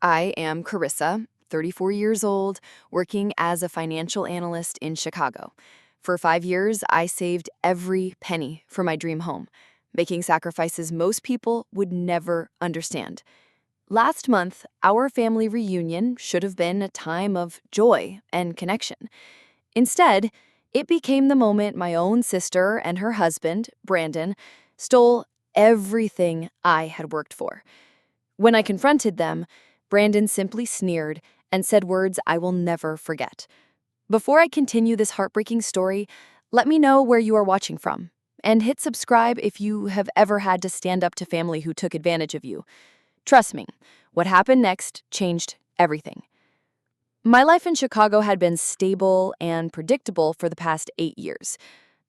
I am Carissa, 34 years old, working as a financial analyst in Chicago. For 5 years, I saved every penny for my dream home, making sacrifices most people would never understand. Last month, our family reunion should have been a time of joy and connection. Instead, it became the moment my own sister and her husband, Brandon, stole everything I had worked for. When I confronted them, Brandon simply sneered and said words I will never forget. Before I continue this heartbreaking story, let me know where you are watching from. And hit subscribe if you have ever had to stand up to family who took advantage of you. Trust me, what happened next changed everything. My life in Chicago had been stable and predictable for the past 8 years.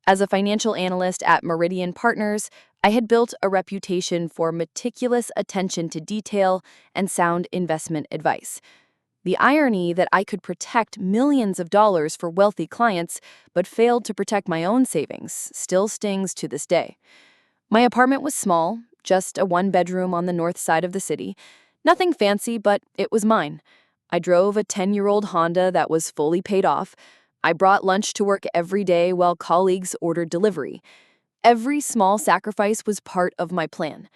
As a financial analyst at Meridian Partners, I had built a reputation for meticulous attention to detail and sound investment advice. The irony that I could protect millions of dollars for wealthy clients but failed to protect my own savings still stings to this day. My apartment was small, just a one-bedroom on the north side of the city. Nothing fancy, but it was mine. I drove a 10-year-old Honda that was fully paid off. I brought lunch to work every day while colleagues ordered delivery. Every small sacrifice was part of my plan.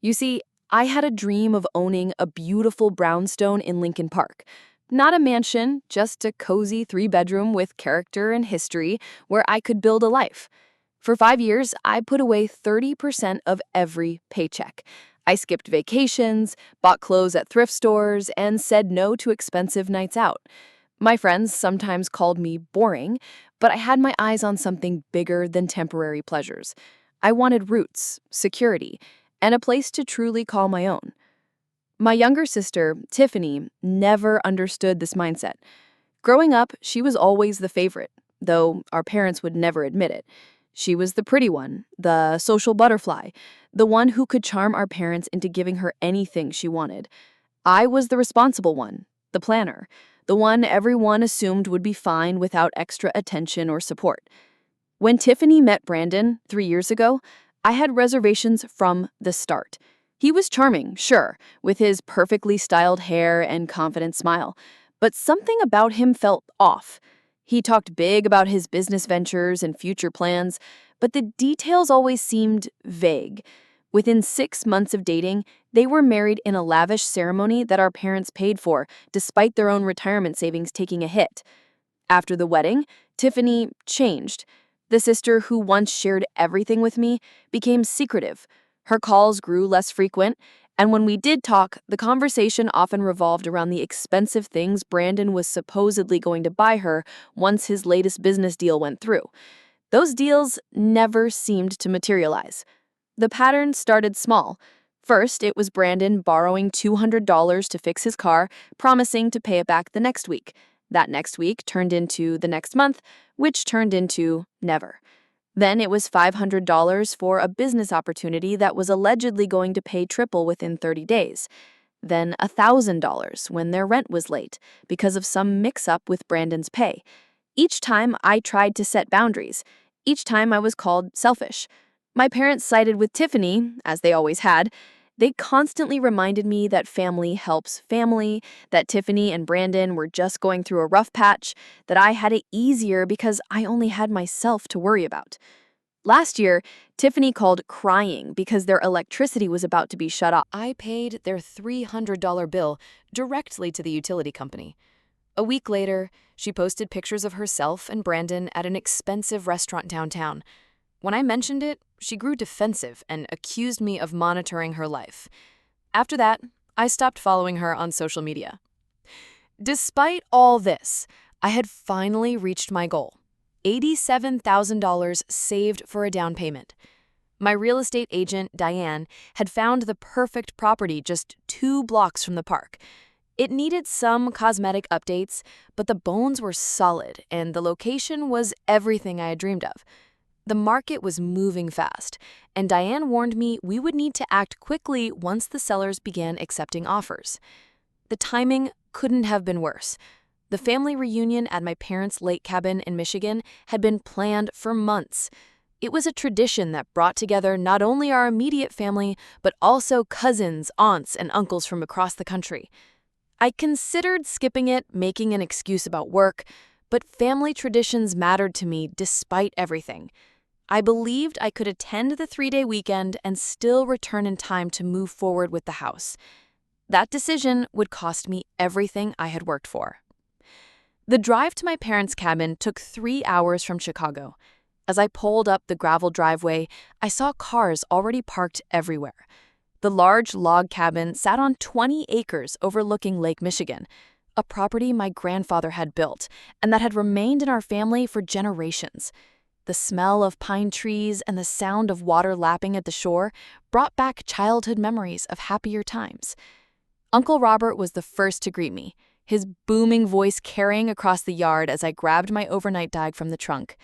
You see, I had a dream of owning a beautiful brownstone in Lincoln Park. Not a mansion, just a cozy 3-bedroom with character and history where I could build a life. For 5 years, I put away 30% of every paycheck. I skipped vacations, bought clothes at thrift stores, and said no to expensive nights out. My friends sometimes called me boring, but I had my eyes on something bigger than temporary pleasures. I wanted roots, security, and a place to truly call my own. My younger sister, Tiffany, never understood this mindset. Growing up, she was always the favorite, though our parents would never admit it. She was the pretty one, the social butterfly, the one who could charm our parents into giving her anything she wanted. I was the responsible one, the planner, the one everyone assumed would be fine without extra attention or support. When Tiffany met Brandon 3 years ago, I had reservations from the start. He was charming, sure, with his perfectly styled hair and confident smile, but something about him felt off. He talked big about his business ventures and future plans, but the details always seemed vague. Within 6 months of dating, they were married in a lavish ceremony that our parents paid for, despite their own retirement savings taking a hit. After the wedding, Tiffany changed. The sister who once shared everything with me became secretive. Her calls grew less frequent, and when we did talk, the conversation often revolved around the expensive things Brandon was supposedly going to buy her once his latest business deal went through. Those deals never seemed to materialize. The pattern started small. First, it was Brandon borrowing $200 to fix his car, promising to pay it back the next week. That next week turned into the next month, which turned into never. Then it was $500 for a business opportunity that was allegedly going to pay triple within 30 days. Then $1,000 when their rent was late because of some mix-up with Brandon's pay. Each time I tried to set boundaries. Each time I was called selfish. My parents sided with Tiffany, as they always had. They constantly reminded me that family helps family, that Tiffany and Brandon were just going through a rough patch, that I had it easier because I only had myself to worry about. Last year, Tiffany called crying because their electricity was about to be shut off. I paid their $300 bill directly to the utility company. A week later, she posted pictures of herself and Brandon at an expensive restaurant downtown. When I mentioned it, she grew defensive and accused me of monitoring her life. After that, I stopped following her on social media. Despite all this, I had finally reached my goal: $87,000 saved for a down payment. My real estate agent, Diane, had found the perfect property just 2 blocks from the park. It needed some cosmetic updates, but the bones were solid and the location was everything I had dreamed of. The market was moving fast, and Diane warned me we would need to act quickly once the sellers began accepting offers. The timing couldn't have been worse. The family reunion at my parents' lake cabin in Michigan had been planned for months. It was a tradition that brought together not only our immediate family, but also cousins, aunts, and uncles from across the country. I considered skipping it, making an excuse about work, but family traditions mattered to me despite everything. I believed I could attend the 3-day weekend and still return in time to move forward with the house. That decision would cost me everything I had worked for. The drive to my parents' cabin took 3 hours from Chicago. As I pulled up the gravel driveway, I saw cars already parked everywhere. The large log cabin sat on 20 acres overlooking Lake Michigan, a property my grandfather had built and that had remained in our family for generations. The smell of pine trees and the sound of water lapping at the shore brought back childhood memories of happier times. Uncle Robert was the first to greet me, his booming voice carrying across the yard as I grabbed my overnight bag from the trunk.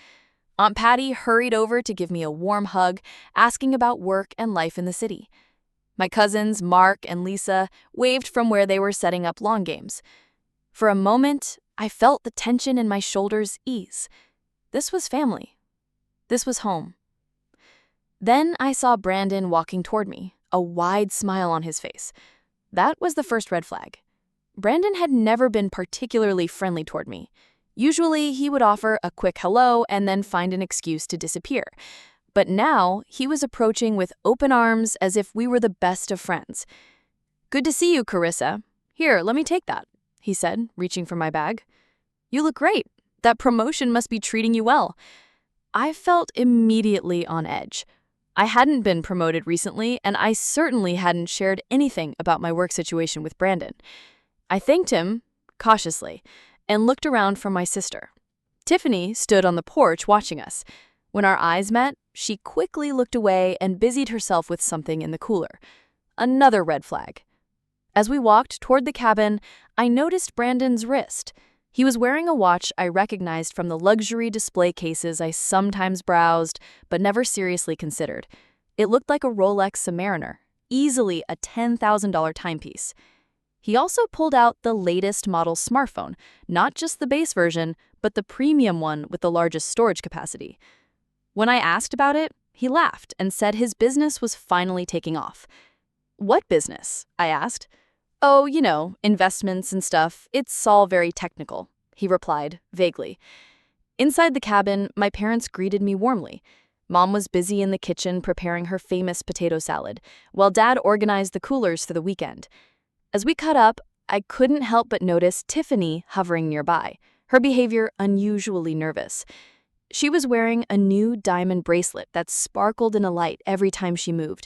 Aunt Patty hurried over to give me a warm hug, asking about work and life in the city. My cousins, Mark and Lisa, waved from where they were setting up lawn games. For a moment, I felt the tension in my shoulders ease. This was family. This was home. Then I saw Brandon walking toward me, a wide smile on his face. That was the first red flag. Brandon had never been particularly friendly toward me. Usually, he would offer a quick hello and then find an excuse to disappear. But now, he was approaching with open arms as if we were the best of friends. "Good to see you, Carissa. Here, let me take that," he said, reaching for my bag. "You look great. That promotion must be treating you well." I felt immediately on edge. I hadn't been promoted recently, and I certainly hadn't shared anything about my work situation with Brandon. I thanked him, cautiously, and looked around for my sister. Tiffany stood on the porch watching us. When our eyes met, she quickly looked away and busied herself with something in the cooler. Another red flag. As we walked toward the cabin, I noticed Brandon's wrist. He was wearing a watch I recognized from the luxury display cases I sometimes browsed, but never seriously considered. It looked like a Rolex Submariner, easily a $10,000 timepiece. He also pulled out the latest model smartphone, not just the base version, but the premium one with the largest storage capacity. When I asked about it, he laughed and said his business was finally taking off. "What business?" I asked. "Oh, investments and stuff. It's all very technical," he replied, vaguely. Inside the cabin, my parents greeted me warmly. Mom was busy in the kitchen preparing her famous potato salad, while Dad organized the coolers for the weekend. As we cut up, I couldn't help but notice Tiffany hovering nearby, her behavior unusually nervous. She was wearing a new diamond bracelet that sparkled in a light every time she moved.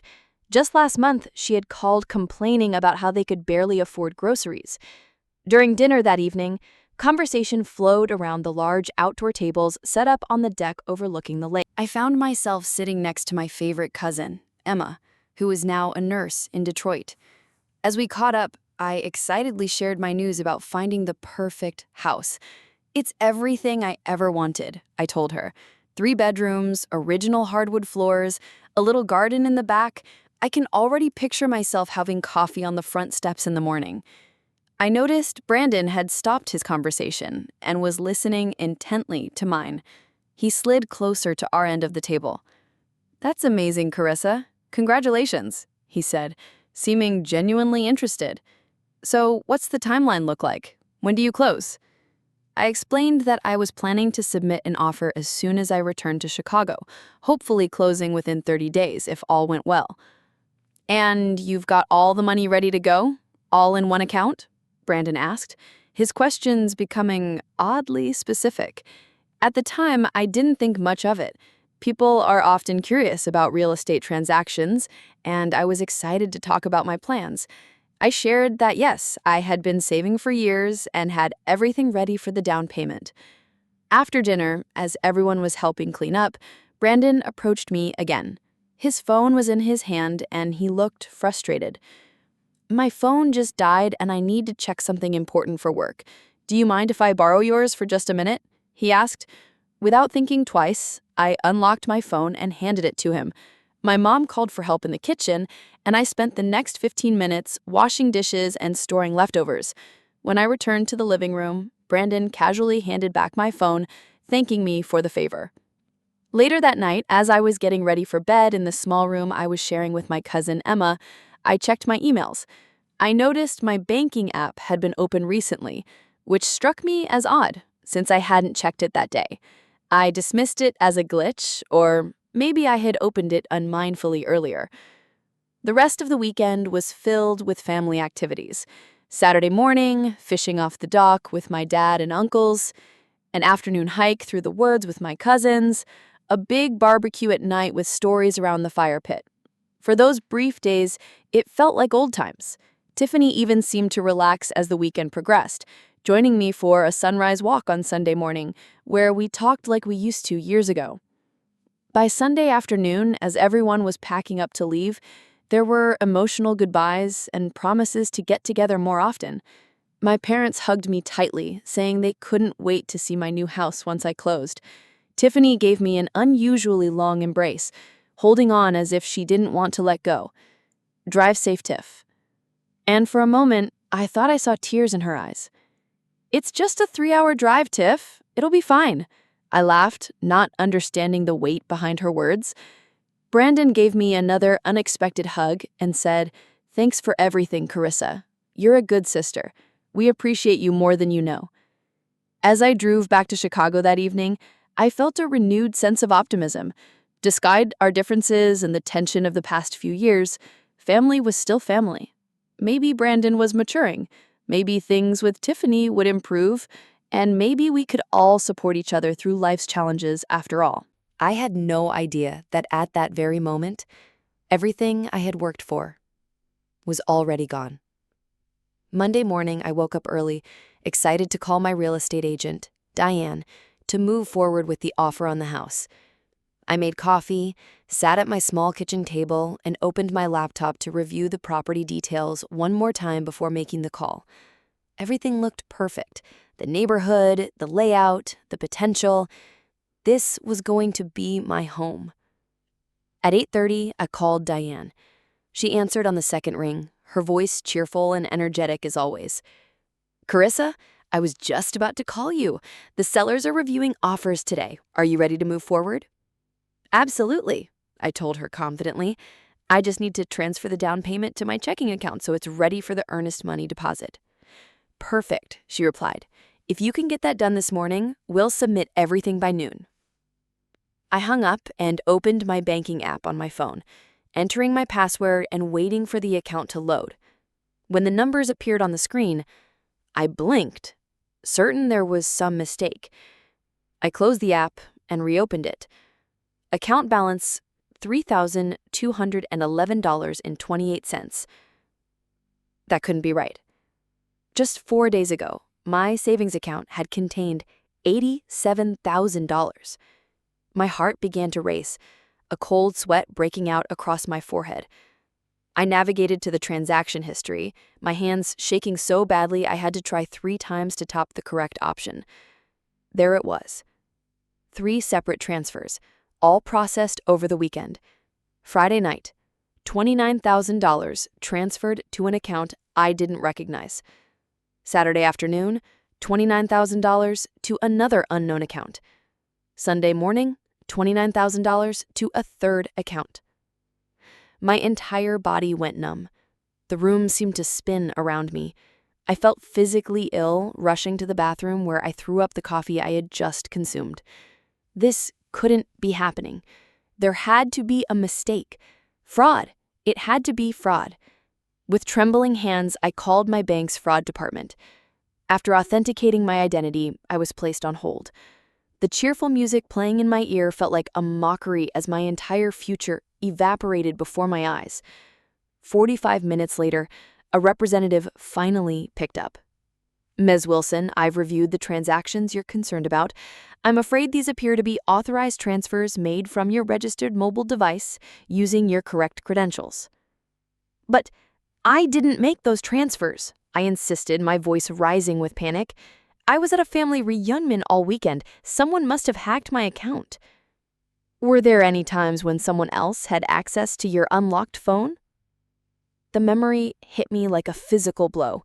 Just last month, she had called complaining about how they could barely afford groceries. During dinner that evening, conversation flowed around the large outdoor tables set up on the deck overlooking the lake. I found myself sitting next to my favorite cousin, Emma, who is now a nurse in Detroit. As we caught up, I excitedly shared my news about finding the perfect house. "It's everything I ever wanted," I told her. 3 bedrooms, original hardwood floors, a little garden in the back. I can already picture myself having coffee on the front steps in the morning. I noticed Brandon had stopped his conversation and was listening intently to mine. He slid closer to our end of the table. "That's amazing, Carissa. Congratulations," he said, seeming genuinely interested. "So, what's the timeline look like? When do you close?" I explained that I was planning to submit an offer as soon as I returned to Chicago, hopefully closing within 30 days if all went well. "And you've got all the money ready to go? All in one account?" Brandon asked, his questions becoming oddly specific. At the time, I didn't think much of it. People are often curious about real estate transactions, and I was excited to talk about my plans. I shared that yes, I had been saving for years and had everything ready for the down payment. After dinner, as everyone was helping clean up, Brandon approached me again. His phone was in his hand and he looked frustrated. "My phone just died and I need to check something important for work. Do you mind if I borrow yours for just a minute?" he asked. Without thinking twice, I unlocked my phone and handed it to him. My mom called for help in the kitchen, and I spent the next 15 minutes washing dishes and storing leftovers. When I returned to the living room, Brandon casually handed back my phone, thanking me for the favor. Later that night, as I was getting ready for bed in the small room I was sharing with my cousin Emma, I checked my emails. I noticed my banking app had been open recently, which struck me as odd since I hadn't checked it that day. I dismissed it as a glitch, or maybe I had opened it unmindfully earlier. The rest of the weekend was filled with family activities. Saturday morning, fishing off the dock with my dad and uncles, an afternoon hike through the woods with my cousins, a big barbecue at night with stories around the fire pit. For those brief days, it felt like old times. Tiffany even seemed to relax as the weekend progressed, joining me for a sunrise walk on Sunday morning, where we talked like we used to years ago. By Sunday afternoon, as everyone was packing up to leave, there were emotional goodbyes and promises to get together more often. My parents hugged me tightly, saying they couldn't wait to see my new house once I closed. Tiffany gave me an unusually long embrace, holding on as if she didn't want to let go. Drive safe, Tiff. And for a moment, I thought I saw tears in her eyes. It's just a 3-hour drive, Tiff. It'll be fine. I laughed, not understanding the weight behind her words. Brandon gave me another unexpected hug and said, "Thanks for everything, Carissa. You're a good sister. We appreciate you more than you know." As I drove back to Chicago that evening, I felt a renewed sense of optimism. Despite our differences and the tension of the past few years, family was still family. Maybe Brandon was maturing. Maybe things with Tiffany would improve, and maybe we could all support each other through life's challenges after all. I had no idea that at that very moment, everything I had worked for was already gone. Monday morning, I woke up early, excited to call my real estate agent, Diane, to move forward with the offer on the house. I made coffee, sat at my small kitchen table, and opened my laptop to review the property details one more time before making the call. Everything looked perfect. The neighborhood, the layout, the potential. This was going to be my home. At 8:30, I called Diane. She answered on the second ring, her voice cheerful and energetic as always. "Carissa, I was just about to call you. The sellers are reviewing offers today. Are you ready to move forward?" "Absolutely," I told her confidently. "I just need to transfer the down payment to my checking account so it's ready for the earnest money deposit." "Perfect," she replied. "If you can get that done this morning, we'll submit everything by noon." I hung up and opened my banking app on my phone, entering my password and waiting for the account to load. When the numbers appeared on the screen, I blinked, certain there was some mistake. I closed the app and reopened it. Account balance $3,211.28. That couldn't be right. Just 4 days ago, my savings account had contained $87,000. My heart began to race, a cold sweat breaking out across my forehead. I navigated to the transaction history, my hands shaking so badly I had to try 3 times to top the correct option. There it was. 3 separate transfers, all processed over the weekend. Friday night, $29,000 transferred to an account I didn't recognize. Saturday afternoon, $29,000 to another unknown account. Sunday morning, $29,000 to a third account. My entire body went numb. The room seemed to spin around me. I felt physically ill, rushing to the bathroom where I threw up the coffee I had just consumed. This couldn't be happening. There had to be a mistake. Fraud. It had to be fraud. With trembling hands, I called my bank's fraud department. After authenticating my identity, I was placed on hold. The cheerful music playing in my ear felt like a mockery as my entire future evaporated before my eyes. 45 minutes later, a representative finally picked up. "Ms. Wilson, I've reviewed the transactions you're concerned about. I'm afraid these appear to be authorized transfers made from your registered mobile device using your correct credentials." "But I didn't make those transfers," I insisted, my voice rising with panic. "I was at a family reunion all weekend. Someone must have hacked my account." "Were there any times when someone else had access to your unlocked phone?" The memory hit me like a physical blow.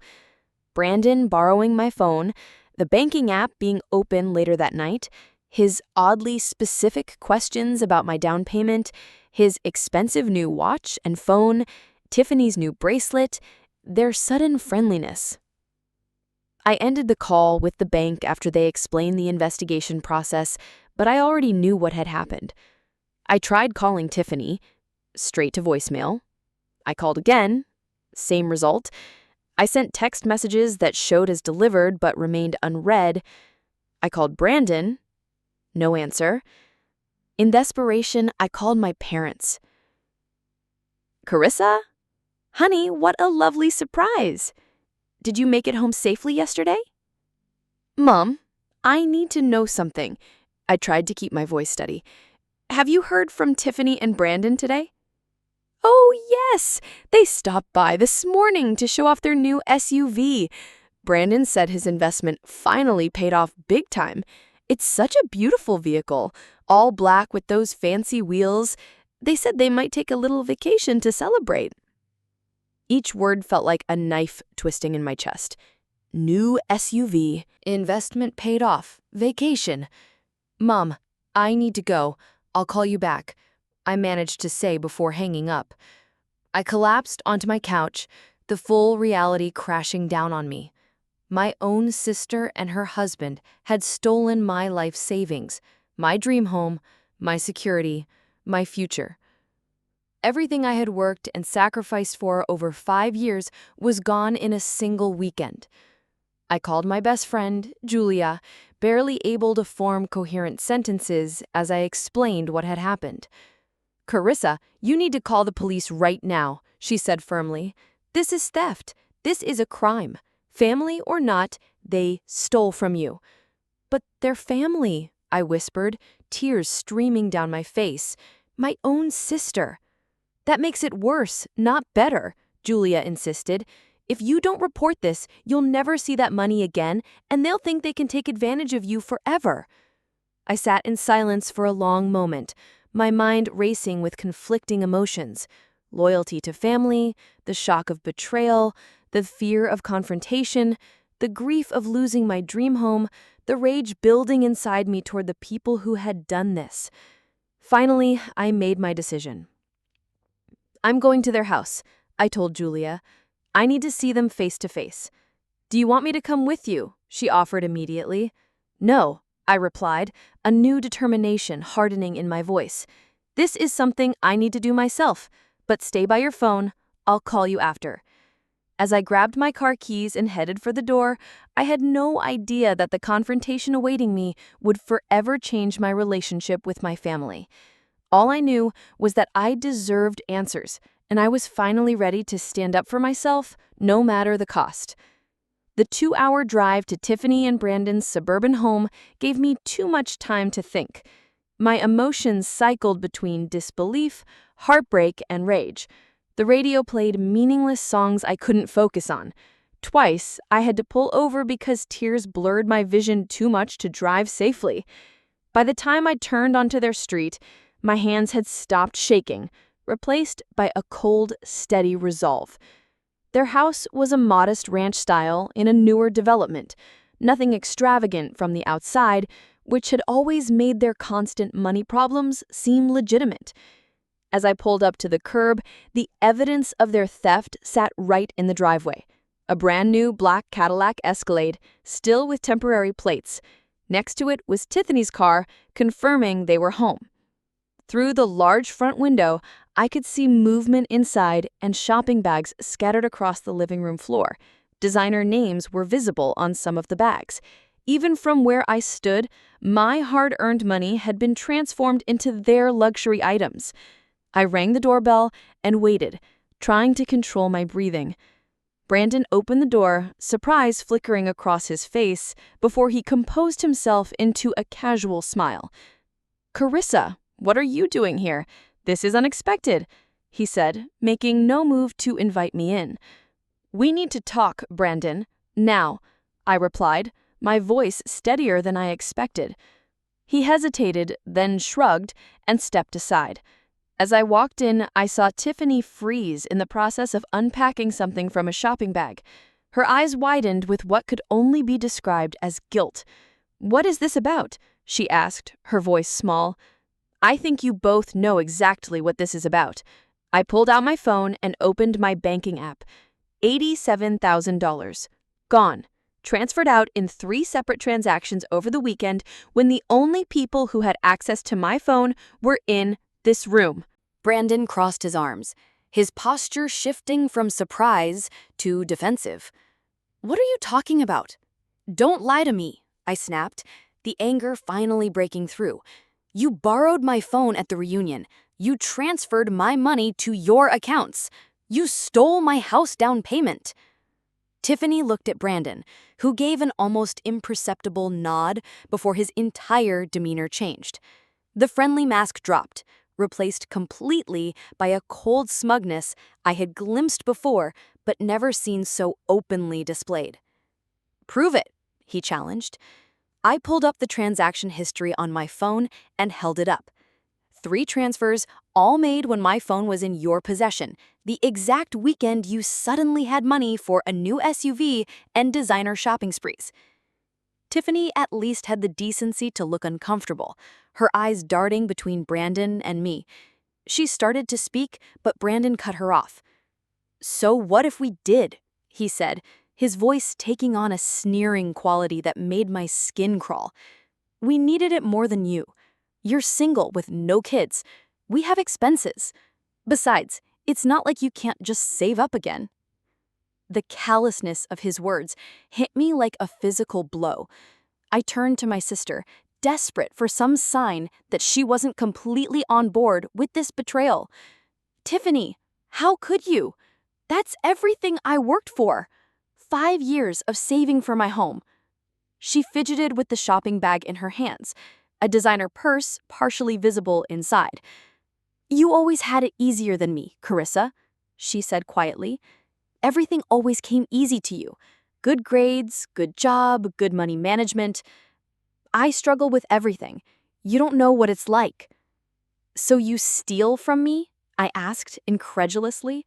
Brandon borrowing my phone, the banking app being open later that night, his oddly specific questions about my down payment, his expensive new watch and phone, Tiffany's new bracelet. their sudden friendliness. I ended the call with the bank after they explained the investigation process, but I already knew what had happened. I tried calling Tiffany, straight to voicemail. I called again, same result. I sent text messages that showed as delivered but remained unread. I called Brandon, no answer. In desperation, I called my parents. Carissa? Honey, what a lovely surprise! Did you make it home safely yesterday? Mom, I need to know something. I tried to keep my voice steady. Have you heard from Tiffany and Brandon today? Oh, yes! They stopped by this morning to show off their new SUV. Brandon said his investment finally paid off big time. It's such a beautiful vehicle, all black with those fancy wheels. They said they might take a little vacation to celebrate. Each word felt like a knife twisting in my chest. New SUV, investment paid off, vacation. Mom, I need to go. I'll call you back, I managed to say before hanging up. I collapsed onto my couch, the full reality crashing down on me. My own sister and her husband had stolen my life savings, my dream home, my security, my future. Everything I had worked and sacrificed for over 5 years was gone in a single weekend. I called my best friend, Julia, barely able to form coherent sentences as I explained what had happened. Carissa, you need to call the police right now, she said firmly. This is theft. This is a crime. Family or not, they stole from you. But they're family, I whispered, tears streaming down my face. My own sister. That makes it worse, not better, Julia insisted. If you don't report this, you'll never see that money again, and they'll think they can take advantage of you forever. I sat in silence for a long moment, my mind racing with conflicting emotions. Loyalty to family, the shock of betrayal, the fear of confrontation, the grief of losing my dream home, the rage building inside me toward the people who had done this. Finally, I made my decision. I'm going to their house, I told Julia. I need to see them face to face. Do you want me to come with you? She offered immediately. No, I replied, a new determination hardening in my voice. This is something I need to do myself, but stay by your phone. I'll call you after. As I grabbed my car keys and headed for the door, I had no idea that the confrontation awaiting me would forever change my relationship with my family. All I knew was that I deserved answers, and I was finally ready to stand up for myself, no matter the cost. The 2-hour drive to Tiffany and Brandon's suburban home gave me too much time to think. My emotions cycled between disbelief, heartbreak, and rage. The radio played meaningless songs I couldn't focus on. Twice, I had to pull over because tears blurred my vision too much to drive safely. By the time I turned onto their street, my hands had stopped shaking, replaced by a cold, steady resolve. Their house was a modest ranch style in a newer development, nothing extravagant from the outside, which had always made their constant money problems seem legitimate. As I pulled up to the curb, the evidence of their theft sat right in the driveway. A brand new black Cadillac Escalade, still with temporary plates. Next to it was Tiffany's car, confirming they were home. Through the large front window, I could see movement inside and shopping bags scattered across the living room floor. Designer names were visible on some of the bags. Even from where I stood, my hard-earned money had been transformed into their luxury items. I rang the doorbell and waited, trying to control my breathing. Brandon opened the door, surprise flickering across his face, before he composed himself into a casual smile. "Carissa, what are you doing here? This is unexpected," he said, making no move to invite me in. "We need to talk, Brandon. Now," I replied, my voice steadier than I expected. He hesitated, then shrugged, and stepped aside. As I walked in, I saw Tiffany freeze in the process of unpacking something from a shopping bag. Her eyes widened with what could only be described as guilt. "What is this about?" she asked, her voice small. "I think you both know exactly what this is about." I pulled out my phone and opened my banking app. $87,000. Gone. Transferred out in 3 separate transactions over the weekend when the only people who had access to my phone were in this room. Brandon crossed his arms, his posture shifting from surprise to defensive. What are you talking about? Don't lie to me, I snapped, the anger finally breaking through. You borrowed my phone at the reunion. You transferred my money to your accounts. You stole my house down payment. Tiffany looked at Brandon, who gave an almost imperceptible nod before his entire demeanor changed. The friendly mask dropped, replaced completely by a cold smugness I had glimpsed before but never seen so openly displayed. Prove it, he challenged. I pulled up the transaction history on my phone and held it up. 3 transfers, all made when my phone was in your possession, the exact weekend you suddenly had money for a new SUV and designer shopping sprees. Tiffany at least had the decency to look uncomfortable, her eyes darting between Brandon and me. She started to speak, but Brandon cut her off. So what if we did? He said, his voice taking on a sneering quality that made my skin crawl. We needed it more than you. You're single with no kids. We have expenses. Besides, it's not like you can't just save up again. The callousness of his words hit me like a physical blow. I turned to my sister, desperate for some sign that she wasn't completely on board with this betrayal. Tiffany, how could you? That's everything I worked for. 5 years of saving for my home. She fidgeted with the shopping bag in her hands, a designer purse partially visible inside. You always had it easier than me, Carissa, she said quietly. Everything always came easy to you. Good grades, good job, good money management. I struggle with everything. You don't know what it's like. So you steal from me? I asked incredulously.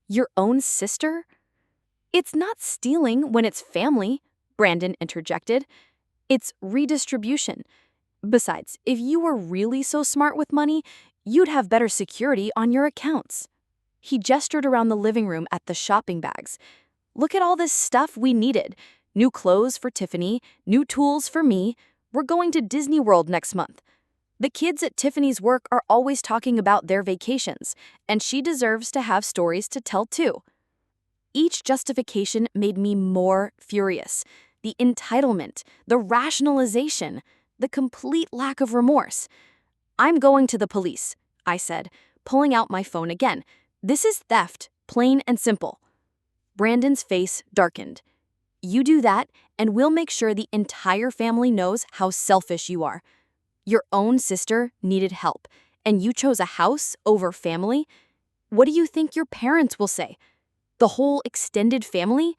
Your own sister? It's not stealing when it's family, Brandon interjected. It's redistribution. Besides, if you were really so smart with money, you'd have better security on your accounts. He gestured around the living room at the shopping bags. Look at all this stuff we needed. New clothes for Tiffany, new tools for me. We're going to Disney World next month. The kids at Tiffany's work are always talking about their vacations, and she deserves to have stories to tell too. Each justification made me more furious. The entitlement, the rationalization, the complete lack of remorse. I'm going to the police, I said, pulling out my phone again. This is theft, plain and simple. Brandon's face darkened. You do that, and we'll make sure the entire family knows how selfish you are. Your own sister needed help, and you chose a house over family? What do you think your parents will say? The whole extended family?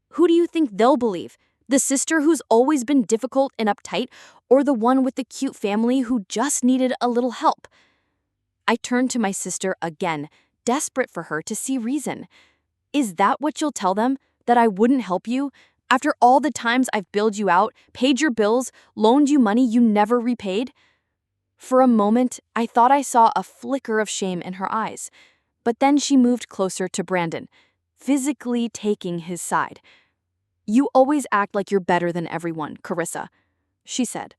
Who do you think they'll believe? The sister who's always been difficult and uptight, or the one with the cute family who just needed a little help? I turned to my sister again, desperate for her to see reason. Is that what you'll tell them? That I wouldn't help you? After all the times I've bailed you out, paid your bills, loaned you money you never repaid? For a moment, I thought I saw a flicker of shame in her eyes. But then she moved closer to Brandon, physically taking his side. You always act like you're better than everyone, Carissa, she said,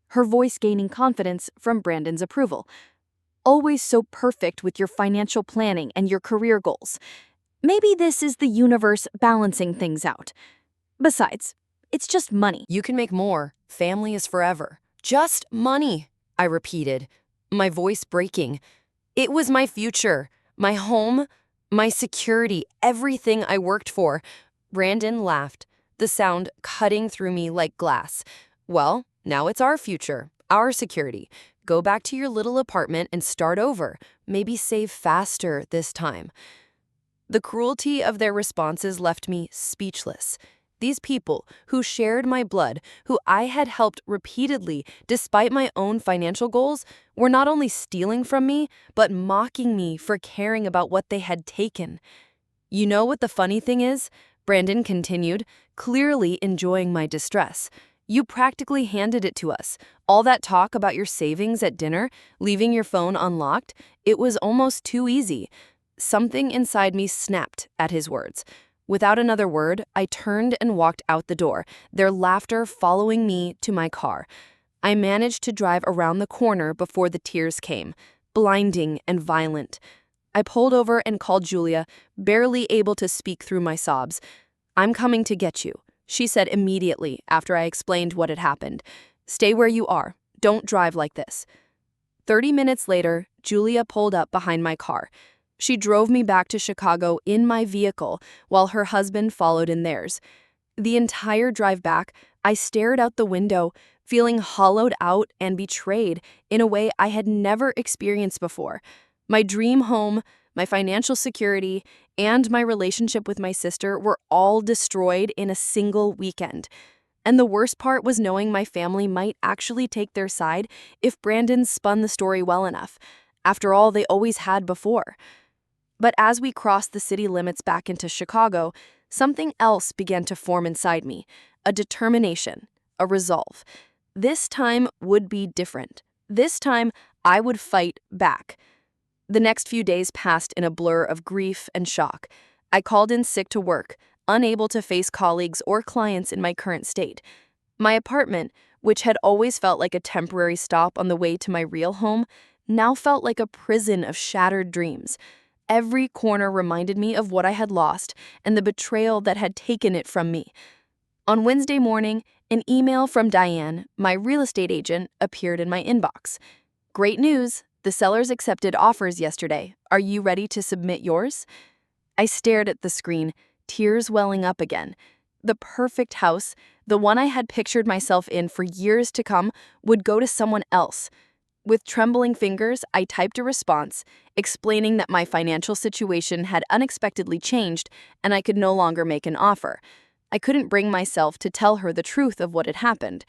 her voice gaining confidence from Brandon's approval. Always so perfect with your financial planning and your career goals. Maybe this is the universe balancing things out. Besides, it's just money. You can make more. Family is forever. Just money, I repeated, my voice breaking. It was my future, my home, my security, everything I worked for. Brandon laughed, the sound cutting through me like glass. Well, now it's our future, our security. Go back to your little apartment and start over. Maybe save faster this time. The cruelty of their responses left me speechless. These people who shared my blood, who I had helped repeatedly despite my own financial goals, were not only stealing from me, but mocking me for caring about what they had taken. You know what the funny thing is? Brandon continued, clearly enjoying my distress. You practically handed it to us. All that talk about your savings at dinner, leaving your phone unlocked, it was almost too easy. Something inside me snapped at his words. Without another word, I turned and walked out the door, their laughter following me to my car. I managed to drive around the corner before the tears came, blinding and violent. I pulled over and called Julia, barely able to speak through my sobs. "I'm coming to get you," she said immediately after I explained what had happened. "Stay where you are. Don't drive like this." 30 minutes later, Julia pulled up behind my car. She drove me back to Chicago in my vehicle while her husband followed in theirs. The entire drive back, I stared out the window, feeling hollowed out and betrayed in a way I had never experienced before. My dream home, my financial security, and my relationship with my sister were all destroyed in a single weekend. And the worst part was knowing my family might actually take their side if Brandon spun the story well enough. After all, they always had before. But as we crossed the city limits back into Chicago, something else began to form inside me, a determination, a resolve. This time would be different. This time, I would fight back. The next few days passed in a blur of grief and shock. I called in sick to work, unable to face colleagues or clients in my current state. My apartment, which had always felt like a temporary stop on the way to my real home, now felt like a prison of shattered dreams. Every corner reminded me of what I had lost and the betrayal that had taken it from me. On Wednesday morning, an email from Diane, my real estate agent, appeared in my inbox. "Great news! The sellers accepted offers yesterday. Are you ready to submit yours?" I stared at the screen, tears welling up again. The perfect house, the one I had pictured myself in for years to come, would go to someone else. With trembling fingers, I typed a response, explaining that my financial situation had unexpectedly changed and I could no longer make an offer. I couldn't bring myself to tell her the truth of what had happened.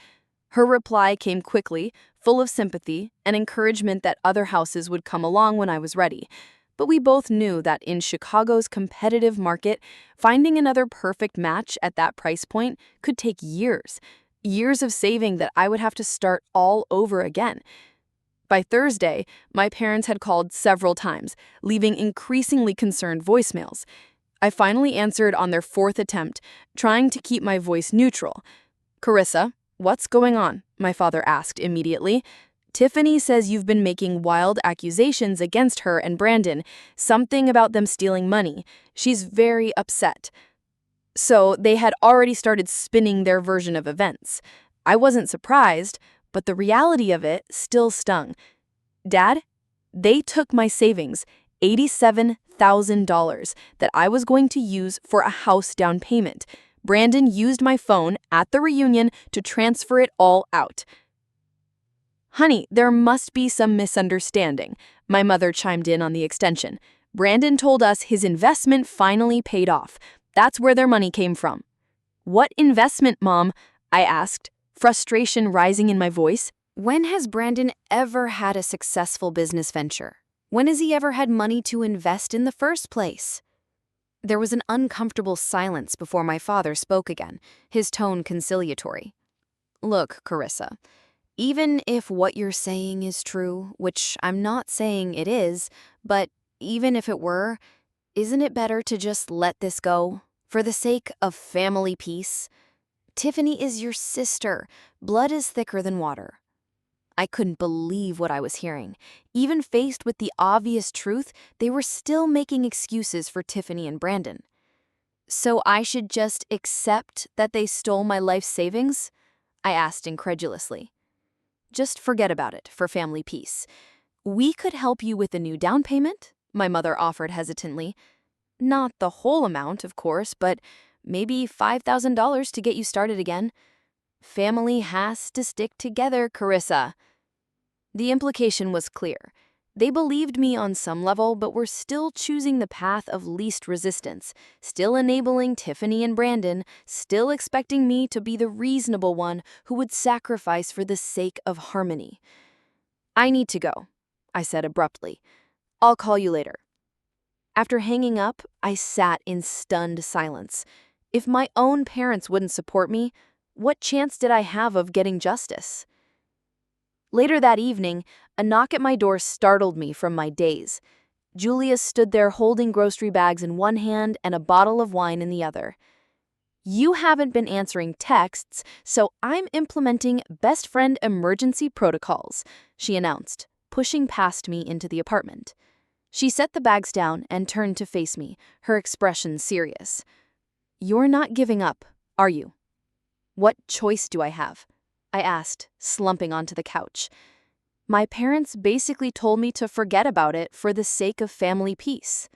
Her reply came quickly, full of sympathy and encouragement that other houses would come along when I was ready. But we both knew that in Chicago's competitive market, finding another perfect match at that price point could take years. Years of saving that I would have to start all over again. By Thursday, my parents had called several times, leaving increasingly concerned voicemails. I finally answered on their fourth attempt, trying to keep my voice neutral. "Carissa, what's going on?" my father asked immediately. "Tiffany says you've been making wild accusations against her and Brandon, something about them stealing money. She's very upset." So they had already started spinning their version of events. I wasn't surprised, but the reality of it still stung. "Dad, they took my savings, $87,000, that I was going to use for a house down payment. Brandon used my phone at the reunion to transfer it all out." "Honey, there must be some misunderstanding," my mother chimed in on the extension. "Brandon told us his investment finally paid off. That's where their money came from." "What investment, Mom?" I asked, frustration rising in my voice. When has Brandon ever had a successful business venture? When has he ever had money to invest in the first place? There was an uncomfortable silence before my father spoke again, his tone conciliatory. "Look, Carissa, even if what you're saying is true, which I'm not saying it is, but even if it were, isn't it better to just let this go, for the sake of family peace? Tiffany is your sister. Blood is thicker than water." I couldn't believe what I was hearing. Even faced with the obvious truth, they were still making excuses for Tiffany and Brandon. "So I should just accept that they stole my life savings?" I asked incredulously. "Just forget about it for family peace. We could help you with a new down payment," my mother offered hesitantly. "Not the whole amount, of course, but maybe $5,000 to get you started again. Family has to stick together, Carissa." The implication was clear. They believed me on some level, but were still choosing the path of least resistance, still enabling Tiffany and Brandon, still expecting me to be the reasonable one who would sacrifice for the sake of harmony. "I need to go," I said abruptly. "I'll call you later." After hanging up, I sat in stunned silence. If my own parents wouldn't support me, what chance did I have of getting justice? Later that evening, a knock at my door startled me from my daze. Julia stood there holding grocery bags in one hand and a bottle of wine in the other. "You haven't been answering texts, so I'm implementing best friend emergency protocols," she announced, pushing past me into the apartment. She set the bags down and turned to face me, her expression serious. "You're not giving up, are you?" "What choice do I have?" I asked, slumping onto the couch. "My parents basically told me to forget about it for the sake of family peace."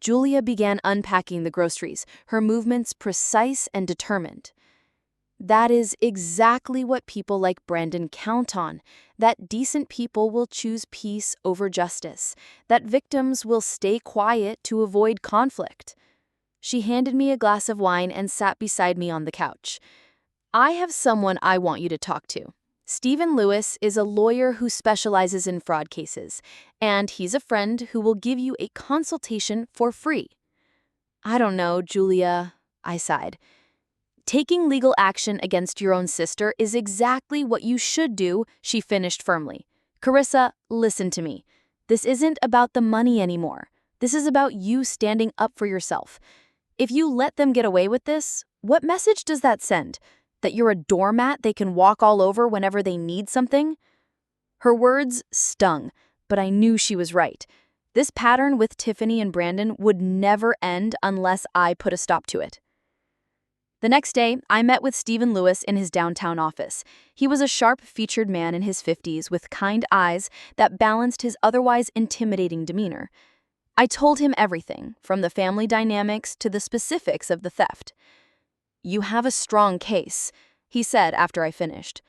Julia began unpacking the groceries, her movements precise and determined. "That is exactly what people like Brandon count on, that decent people will choose peace over justice, that victims will stay quiet to avoid conflict." She handed me a glass of wine and sat beside me on the couch. "I have someone I want you to talk to. Stephen Lewis is a lawyer who specializes in fraud cases, and he's a friend who will give you a consultation for free." "I don't know, Julia," I sighed. "Taking legal action against your own sister is exactly what you should do," she finished firmly. "Carissa, listen to me. This isn't about the money anymore. This is about you standing up for yourself. If you let them get away with this, what message does that send? That you're a doormat they can walk all over whenever they need something?" Her words stung, but I knew she was right. This pattern with Tiffany and Brandon would never end unless I put a stop to it. The next day, I met with Stephen Lewis in his downtown office. He was a sharp-featured man in his 50s with kind eyes that balanced his otherwise intimidating demeanor. I told him everything, from the family dynamics to the specifics of the theft. "You have a strong case," he said after I finished.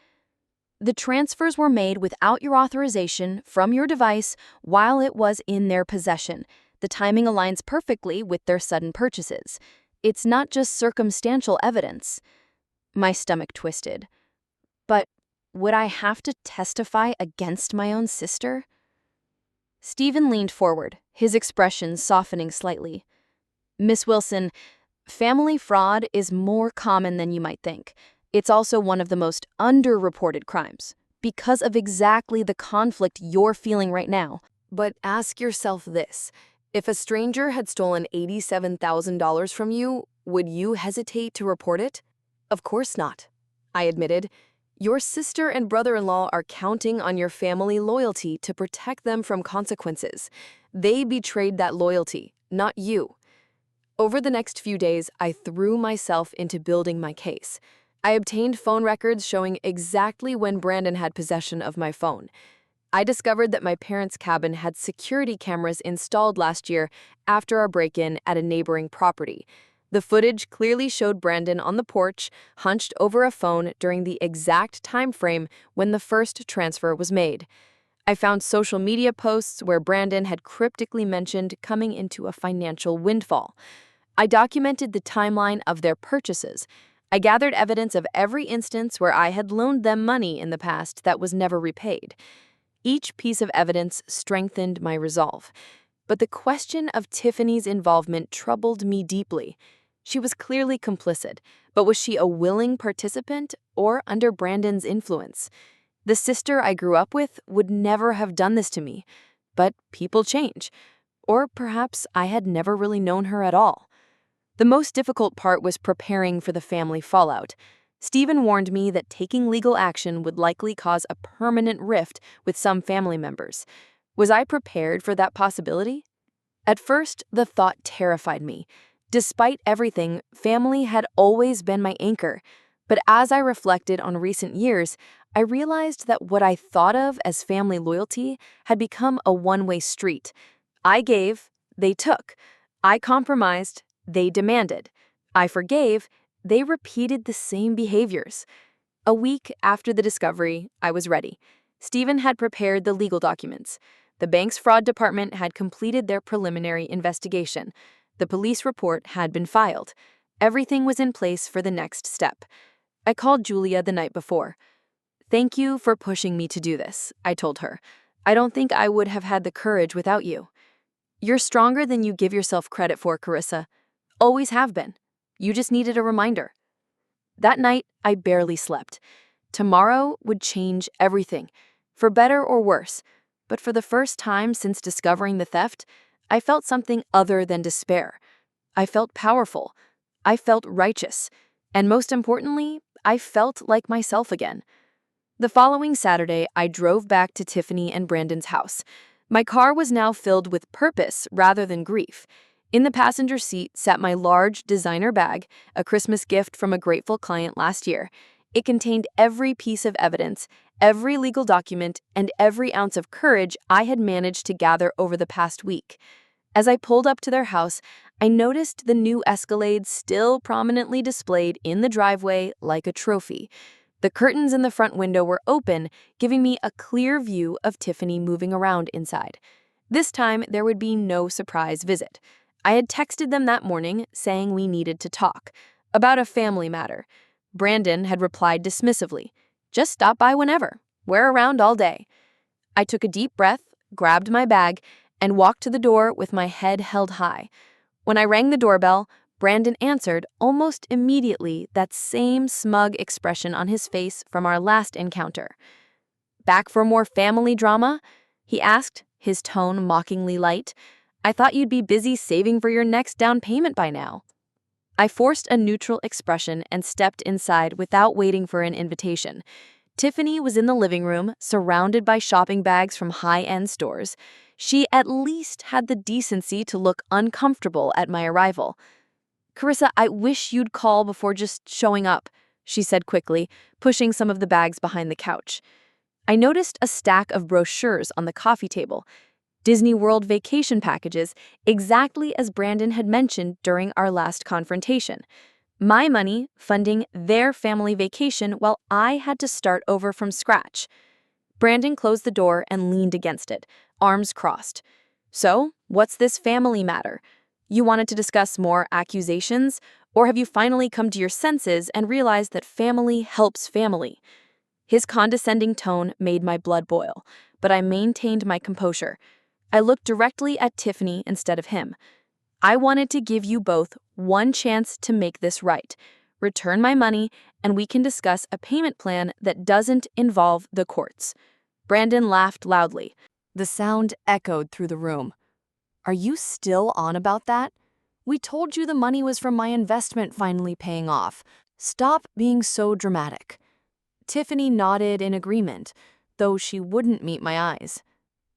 "The transfers were made without your authorization from your device while it was in their possession. The timing aligns perfectly with their sudden purchases. It's not just circumstantial evidence." My stomach twisted. "But would I have to testify against my own sister?" Stephen leaned forward, his expression softening slightly. "Miss Wilson, family fraud is more common than you might think. It's also one of the most underreported crimes, because of exactly the conflict you're feeling right now." But ask yourself this. If a stranger had stolen $87,000 from you, would you hesitate to report it? Of course not, I admitted. Your sister and brother-in-law are counting on your family loyalty to protect them from consequences. They betrayed that loyalty, not you. Over the next few days, I threw myself into building my case. I obtained phone records showing exactly when Brandon had possession of my phone. I discovered that my parents' cabin had security cameras installed last year after our break-in at a neighboring property. The footage clearly showed Brandon on the porch, hunched over a phone during the exact time frame when the first transfer was made. I found social media posts where Brandon had cryptically mentioned coming into a financial windfall. I documented the timeline of their purchases. I gathered evidence of every instance where I had loaned them money in the past that was never repaid. Each piece of evidence strengthened my resolve. But the question of Tiffany's involvement troubled me deeply. She was clearly complicit, but was she a willing participant or under Brandon's influence? The sister I grew up with would never have done this to me, but people change. Or perhaps I had never really known her at all. The most difficult part was preparing for the family fallout. Stephen warned me that taking legal action would likely cause a permanent rift with some family members. Was I prepared for that possibility? At first, the thought terrified me. Despite everything, family had always been my anchor. But as I reflected on recent years, I realized that what I thought of as family loyalty had become a one-way street. I gave, they took. I compromised, they demanded. I forgave, they repeated the same behaviors. A week after the discovery, I was ready. Stephen had prepared the legal documents. The bank's fraud department had completed their preliminary investigation. The police report had been filed. Everything was in place for the next step. I called Julia the night before. "Thank you for pushing me to do this," I told her. "I don't think I would have had the courage without you." "You're stronger than you give yourself credit for, Carissa. Always have been. You just needed a reminder." That night, I barely slept. Tomorrow would change everything, for better or worse. but for the first time since discovering the theft, I felt something other than despair. I felt powerful. I felt righteous. And most importantly, I felt like myself again. The following Saturday, I drove back to Tiffany and Brandon's house. My car was now filled with purpose rather than grief. In the passenger seat sat my large designer bag, a Christmas gift from a grateful client last year. It contained every piece of evidence, every legal document, and every ounce of courage I had managed to gather over the past week. As I pulled up to their house, I noticed the new Escalade still prominently displayed in the driveway like a trophy. The curtains in the front window were open, giving me a clear view of Tiffany moving around inside. This time, there would be no surprise visit. I had texted them that morning saying we needed to talk about a family matter. Brandon had replied dismissively, "Just stop by whenever. We're around all day." I took a deep breath, grabbed my bag, and walked to the door with my head held high. When I rang the doorbell, Brandon answered almost immediately, that same smug expression on his face from our last encounter. "Back for more family drama?" he asked, his tone mockingly light. "I thought you'd be busy saving for your next down payment by now." I forced a neutral expression and stepped inside without waiting for an invitation. Tiffany was in the living room, surrounded by shopping bags from high-end stores. She at least had the decency to look uncomfortable at my arrival. "Carissa, I wish you'd call before just showing up," she said quickly, pushing some of the bags behind the couch. I noticed a stack of brochures on the coffee table. Disney World vacation packages, exactly as Brandon had mentioned during our last confrontation. My money funding their family vacation while I had to start over from scratch. Brandon closed the door and leaned against it, arms crossed. "So, what's this family matter? You wanted to discuss more accusations, or have you finally come to your senses and realized that family helps family?" His condescending tone made my blood boil, but I maintained my composure. I looked directly at Tiffany instead of him. "I wanted to give you both one chance to make this right. Return my money, and we can discuss a payment plan that doesn't involve the courts." Brandon laughed loudly. The sound echoed through the room. "Are you still on about that? We told you the money was from my investment finally paying off. Stop being so dramatic." Tiffany nodded in agreement, though she wouldn't meet my eyes.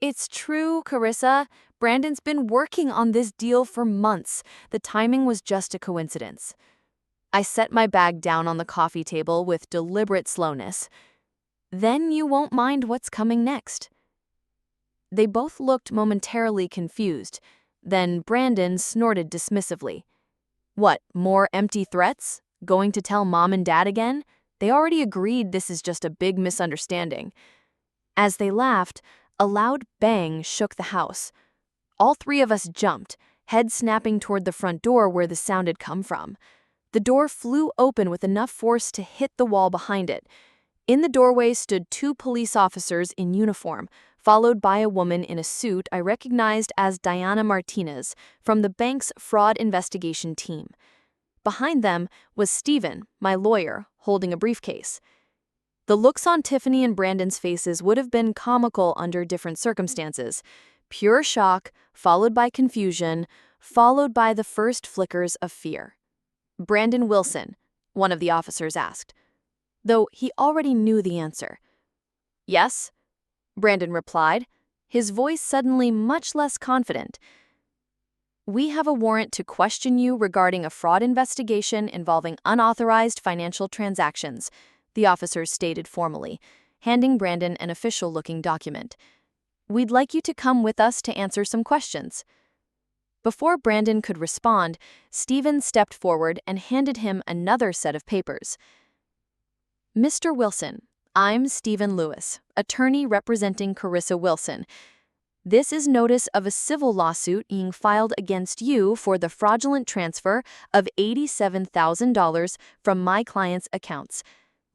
"It's true, Carissa. Brandon's been working on this deal for months. The timing was just a coincidence." I set my bag down on the coffee table with deliberate slowness. "Then you won't mind what's coming next." They both looked momentarily confused. Then Brandon snorted dismissively. "What, more empty threats? Going to tell Mom and Dad again? They already agreed this is just a big misunderstanding." As they laughed, a loud bang shook the house. All three of us jumped, heads snapping toward the front door where the sound had come from. The door flew open with enough force to hit the wall behind it. In the doorway stood two police officers in uniform, followed by a woman in a suit I recognized as Diana Martinez from the bank's fraud investigation team. Behind them was Stephen, my lawyer, holding a briefcase. The looks on Tiffany and Brandon's faces would have been comical under different circumstances. Pure shock, followed by confusion, followed by the first flickers of fear. "Brandon Wilson," one of the officers asked, though he already knew the answer. "Yes," Brandon replied, his voice suddenly much less confident. "We have a warrant to question you regarding a fraud investigation involving unauthorized financial transactions," the officers stated formally, handing Brandon an official-looking document. "We'd like you to come with us to answer some questions." Before Brandon could respond, Stephen stepped forward and handed him another set of papers. "Mr. Wilson, I'm Stephen Lewis, attorney representing Carissa Wilson. This is notice of a civil lawsuit being filed against you for the fraudulent transfer of $87,000 from my client's accounts.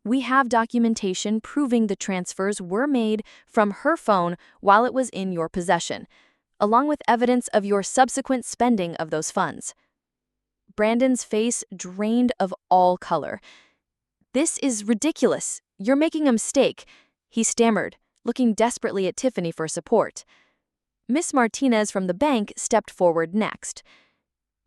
We have documentation proving the transfers were made from her phone while it was in your possession, along with evidence of your subsequent spending of those funds." Brandon's face drained of all color. "This is ridiculous. You're making a mistake," he stammered, looking desperately at Tiffany for support. Miss Martinez from the bank stepped forward next.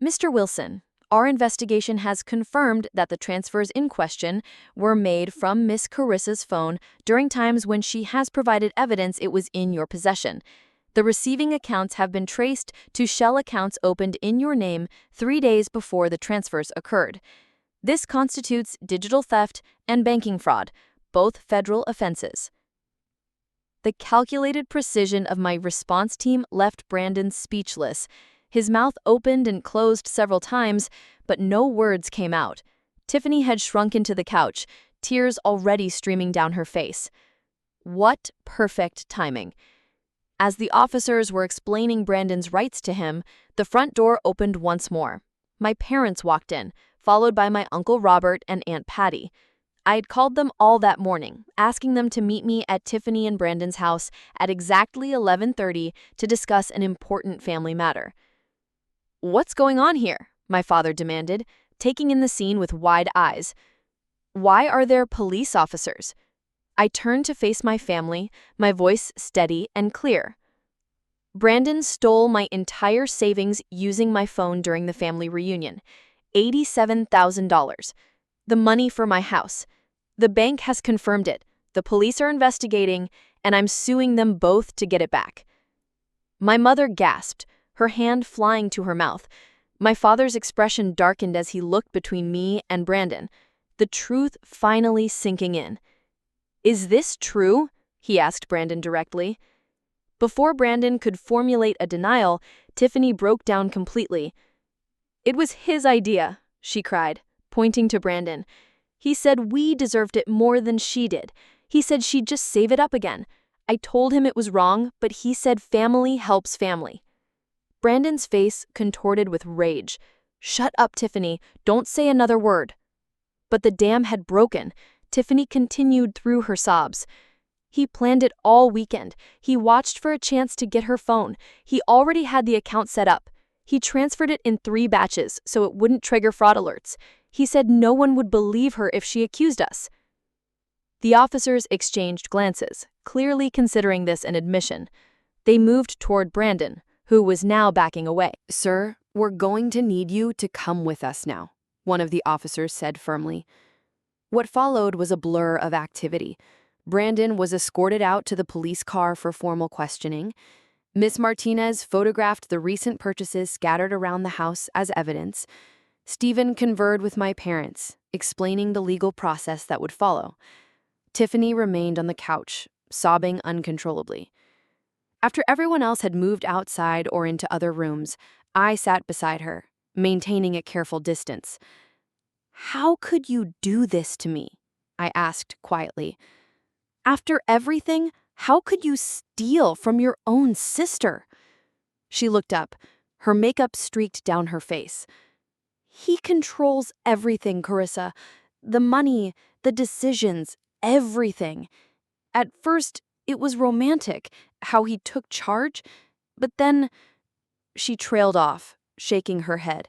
Mr. Wilson, our investigation has confirmed that the transfers in question were made from Miss Carissa's phone during times when she has provided evidence it was in your possession. The receiving accounts have been traced to shell accounts opened in your name 3 days before the transfers occurred. This constitutes digital theft and banking fraud, both federal offenses. The calculated precision of my response team left Brandon speechless. His mouth opened and closed several times, but no words came out. Tiffany had shrunk into the couch, tears already streaming down her face. What perfect timing. As the officers were explaining Brandon's rights to him, the front door opened once more. My parents walked in, followed by my Uncle Robert and Aunt Patty. I had called them all that morning, asking them to meet me at Tiffany and Brandon's house at exactly 11:30 to discuss an important family matter. "What's going on here?" my father demanded, taking in the scene with wide eyes. "Why are there police officers?" I turned to face my family, my voice steady and clear. "Brandon stole my entire savings using my phone during the family reunion. $87,000. The money for my house. The bank has confirmed it. The police are investigating, and I'm suing them both to get it back." My mother gasped, her hand flying to her mouth. My father's expression darkened as he looked between me and Brandon, the truth finally sinking in. "Is this true?" he asked Brandon directly. Before Brandon could formulate a denial, Tiffany broke down completely. "It was his idea," she cried, pointing to Brandon. "He said we deserved it more than she did. He said she'd just save it up again. I told him it was wrong, but he said family helps family." Brandon's face contorted with rage. "Shut up, Tiffany. Don't say another word." But the dam had broken. Tiffany continued through her sobs. "He planned it all weekend. He watched for a chance to get her phone. He already had the account set up. He transferred it in 3 batches so it wouldn't trigger fraud alerts. He said no one would believe her if she accused us." The officers exchanged glances, clearly considering this an admission. They moved toward Brandon, who was now backing away. "Sir, we're going to need you to come with us now," one of the officers said firmly. What followed was a blur of activity. Brandon was escorted out to the police car for formal questioning. Miss Martinez photographed the recent purchases scattered around the house as evidence. Stephen conferred with my parents, explaining the legal process that would follow. Tiffany remained on the couch, sobbing uncontrollably. After everyone else had moved outside or into other rooms, I sat beside her, maintaining a careful distance. "How could you do this to me?" I asked quietly. "After everything, how could you steal from your own sister?" She looked up, her makeup streaked down her face. "He controls everything, Carissa. The money, the decisions, everything. At first, it was romantic, how he took charge, but then—" She trailed off, shaking her head.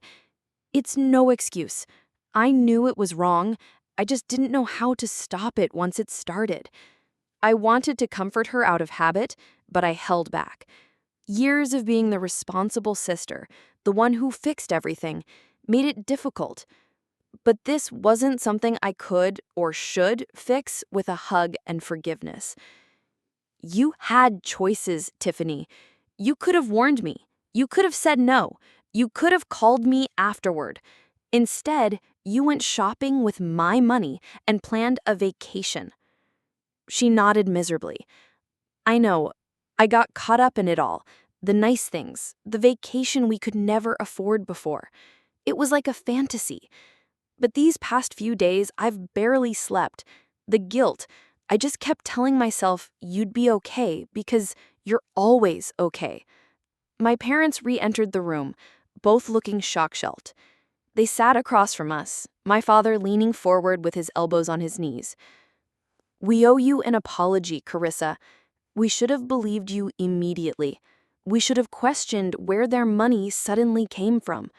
"It's no excuse. I knew it was wrong. I just didn't know how to stop it once it started." I wanted to comfort her out of habit, but I held back. Years of being the responsible sister, the one who fixed everything, made it difficult. But this wasn't something I could or should fix with a hug and forgiveness. "You had choices, Tiffany. You could have warned me. You could have said no. You could have called me afterward. Instead, you went shopping with my money and planned a vacation." She nodded miserably. "I know. I got caught up in it all. The nice things, the vacation we could never afford before. It was like a fantasy. But these past few days, I've barely slept. The guilt, I just kept telling myself you'd be okay because you're always okay." My parents re-entered the room, both looking shock-shelled. They sat across from us, my father leaning forward with his elbows on his knees. "We owe you an apology, Carissa. We should have believed you immediately. We should have questioned where their money suddenly came from."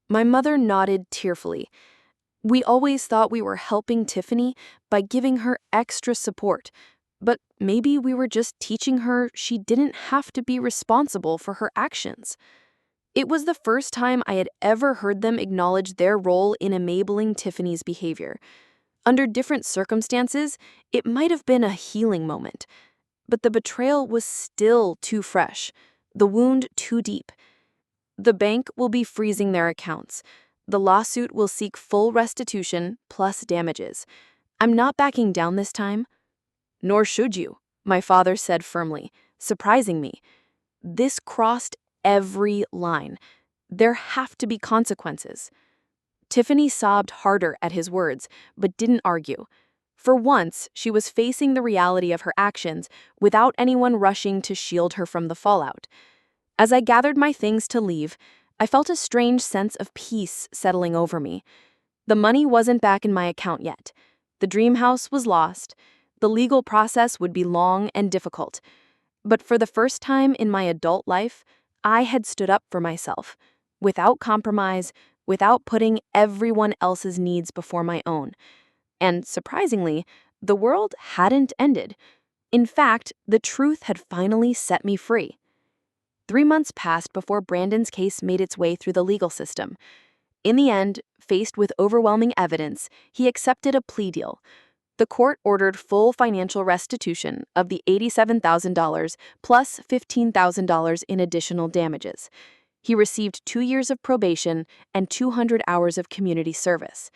My mother nodded tearfully. "We always thought we were helping Tiffany by giving her extra support. But maybe we were just teaching her she didn't have to be responsible for her actions. It was the first time I had ever heard them acknowledge their role in enabling Tiffany's behavior. Under different circumstances, it might have been a healing moment, but the betrayal was still too fresh, the wound too deep. The bank will be freezing their accounts. The lawsuit will seek full restitution plus damages. I'm not backing down this time. Nor should you, my father said firmly, surprising me. This crossed every line. There have to be consequences. Tiffany sobbed harder at his words, but didn't argue. For once, she was facing the reality of her actions without anyone rushing to shield her from the fallout. As I gathered my things to leave, I felt a strange sense of peace settling over me. The money wasn't back in my account yet. The dream house was lost. The legal process would be long and difficult. But for the first time in my adult life, I had stood up for myself, without compromise, without putting everyone else's needs before my own. And surprisingly, the world hadn't ended. In fact, the truth had finally set me free. 3 months passed before Brandon's case made its way through the legal system. In the end, faced with overwhelming evidence, he accepted a plea deal. The court ordered full financial restitution of the $87,000 plus $15,000 in additional damages. He received 2 years of probation and 200 hours of community service.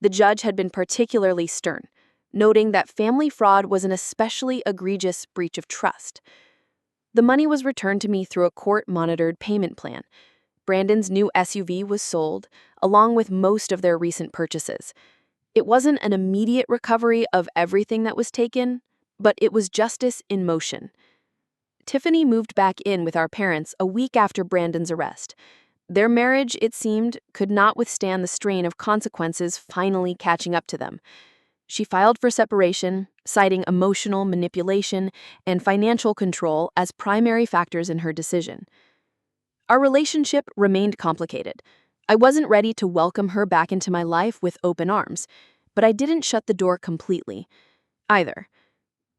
The judge had been particularly stern, noting that family fraud was an especially egregious breach of trust. The money was returned to me through a court-monitored payment plan. Brandon's new SUV was sold, along with most of their recent purchases. It wasn't an immediate recovery of everything that was taken, but it was justice in motion. Tiffany moved back in with our parents a week after Brandon's arrest. Their marriage, it seemed, could not withstand the strain of consequences finally catching up to them. She filed for separation, citing emotional manipulation and financial control as primary factors in her decision. Our relationship remained complicated. I wasn't ready to welcome her back into my life with open arms, but I didn't shut the door completely, either.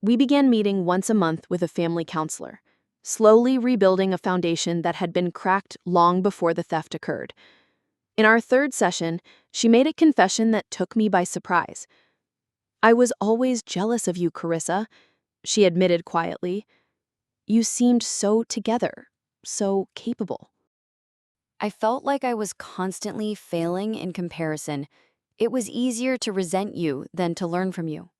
We began meeting once a month with a family counselor, slowly rebuilding a foundation that had been cracked long before the theft occurred. In our third session, she made a confession that took me by surprise. "I was always jealous of you, Carissa," she admitted quietly. "You seemed so together, so capable." I felt like I was constantly failing in comparison. It was easier to resent you than to learn from you.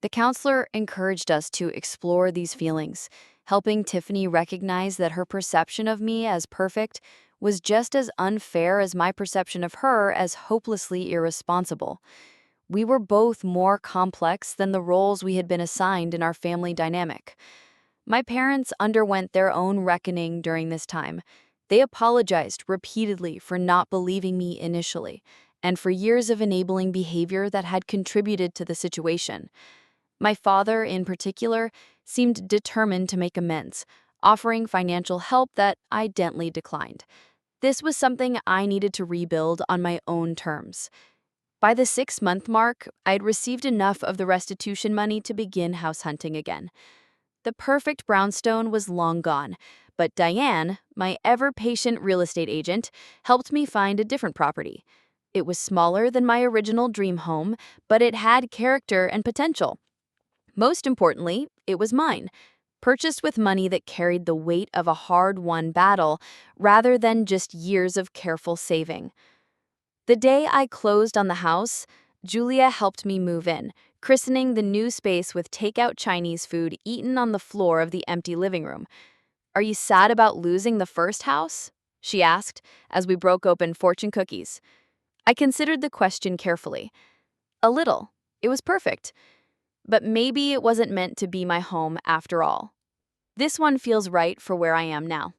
The counselor encouraged us to explore these feelings, helping Tiffany recognize that her perception of me as perfect was just as unfair as my perception of her as hopelessly irresponsible. We were both more complex than the roles we had been assigned in our family dynamic. My parents underwent their own reckoning during this time. They apologized repeatedly for not believing me initially, and for years of enabling behavior that had contributed to the situation. My father, in particular, seemed determined to make amends, offering financial help that I gently declined. This was something I needed to rebuild on my own terms. By the 6-month mark, I had received enough of the restitution money to begin house hunting again. The perfect brownstone was long gone, but Diane, my ever-patient real estate agent, helped me find a different property. It was smaller than my original dream home, but it had character and potential. Most importantly, it was mine, purchased with money that carried the weight of a hard-won battle rather than just years of careful saving. The day I closed on the house, Julia helped me move in, christening the new space with takeout Chinese food eaten on the floor of the empty living room. "Are you sad about losing the first house?" she asked as we broke open fortune cookies. I considered the question carefully. A little. It was perfect. But maybe it wasn't meant to be my home after all. This one feels right for where I am now.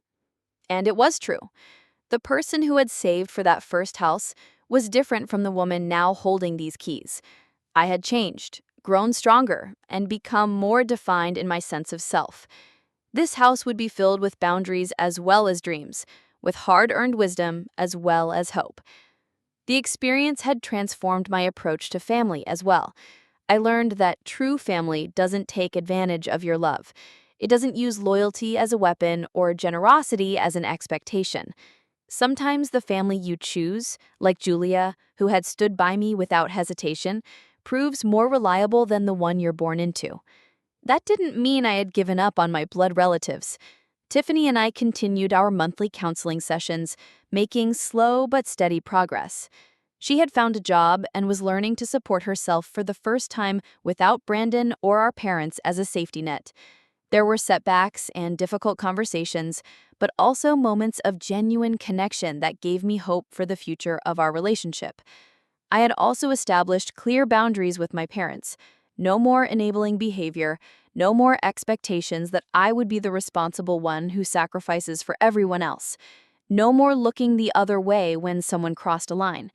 And it was true. The person who had saved for that first house was different from the woman now holding these keys. I had changed, grown stronger, and become more defined in my sense of self. This house would be filled with boundaries as well as dreams, with hard-earned wisdom as well as hope. The experience had transformed my approach to family as well. I learned that true family doesn't take advantage of your love. It doesn't use loyalty as a weapon or generosity as an expectation. Sometimes the family you choose, like Julia, who had stood by me without hesitation, proves more reliable than the one you're born into. That didn't mean I had given up on my blood relatives. Tiffany and I continued our monthly counseling sessions, making slow but steady progress. She had found a job and was learning to support herself for the first time without Brandon or our parents as a safety net. There were setbacks and difficult conversations, but also moments of genuine connection that gave me hope for the future of our relationship. I had also established clear boundaries with my parents. No more enabling behavior, no more expectations that I would be the responsible one who sacrifices for everyone else. No more looking the other way when someone crossed a line.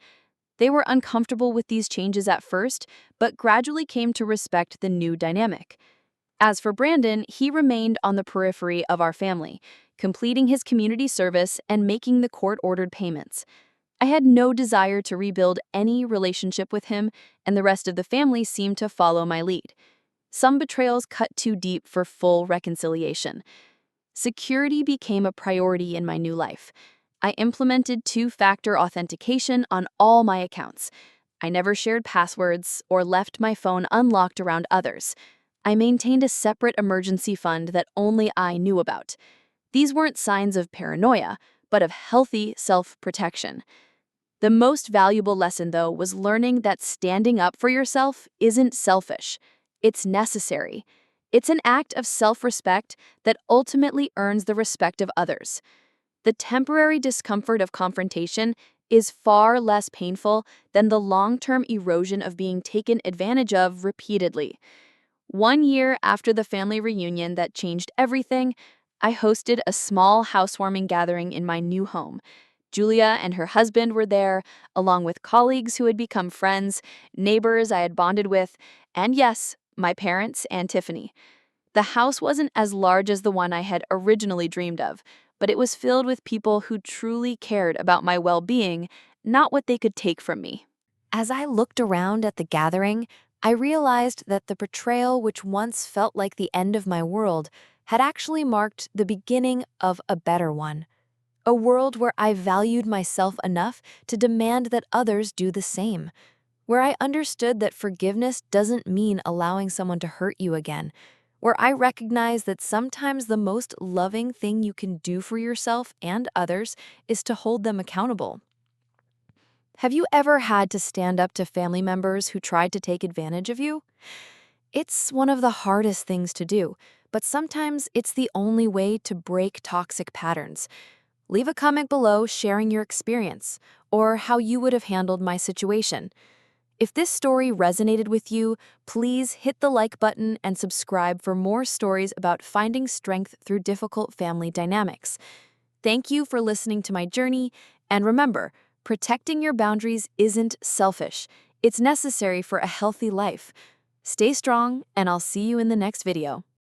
They were uncomfortable with these changes at first, but gradually came to respect the new dynamic. As for Brandon, he remained on the periphery of our family, completing his community service and making the court-ordered payments. I had no desire to rebuild any relationship with him, and the rest of the family seemed to follow my lead. Some betrayals cut too deep for full reconciliation. Security became a priority in my new life. I implemented two-factor authentication on all my accounts. I never shared passwords or left my phone unlocked around others. I maintained a separate emergency fund that only I knew about. These weren't signs of paranoia, but of healthy self-protection. The most valuable lesson, though, was learning that standing up for yourself isn't selfish. It's necessary. It's an act of self-respect that ultimately earns the respect of others. The temporary discomfort of confrontation is far less painful than the long-term erosion of being taken advantage of repeatedly. 1 year after the family reunion that changed everything, I hosted a small housewarming gathering in my new home. Julia and her husband were there, along with colleagues who had become friends, neighbors I had bonded with, and yes, my parents and Tiffany. The house wasn't as large as the one I had originally dreamed of, but it was filled with people who truly cared about my well-being, not what they could take from me. As I looked around at the gathering, I realized that the betrayal which once felt like the end of my world had actually marked the beginning of a better one. A world where I valued myself enough to demand that others do the same. Where I understood that forgiveness doesn't mean allowing someone to hurt you again. Where I recognize that sometimes the most loving thing you can do for yourself and others is to hold them accountable. Have you ever had to stand up to family members who tried to take advantage of you? It's one of the hardest things to do, but sometimes it's the only way to break toxic patterns. Leave a comment below sharing your experience or how you would have handled my situation. If this story resonated with you, please hit the like button and subscribe for more stories about finding strength through difficult family dynamics. Thank you for listening to my journey, and remember, protecting your boundaries isn't selfish. It's necessary for a healthy life. Stay strong, and I'll see you in the next video.